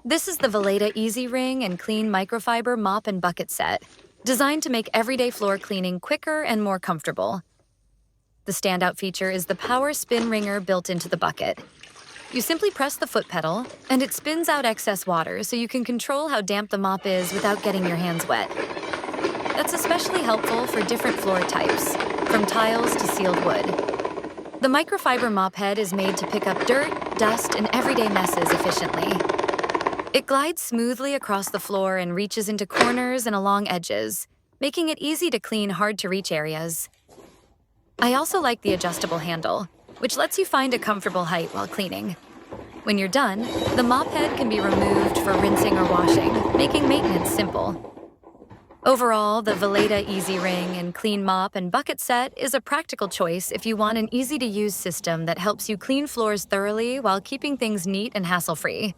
This is the Vileda EasyWring and Clean Microfibre Mop and Bucket Set, designed to make everyday floor cleaning quicker and more comfortable. The standout feature is the power spin wringer built into the bucket. You simply press the foot pedal, and it spins out excess water so you can control how damp the mop is without getting your hands wet. That's especially helpful for different floor types, from tiles to sealed wood. The microfiber mop head is made to pick up dirt, dust, and everyday messes efficiently. It glides smoothly across the floor and reaches into corners and along edges, making it easy to clean hard-to-reach areas. I also like the adjustable handle, which lets you find a comfortable height while cleaning. When you're done, the mop head can be removed for rinsing or washing, making maintenance simple. Overall, the Vileda EasyWring and Clean Mop and Bucket Set is a practical choice if you want an easy-to-use system that helps you clean floors thoroughly while keeping things neat and hassle-free.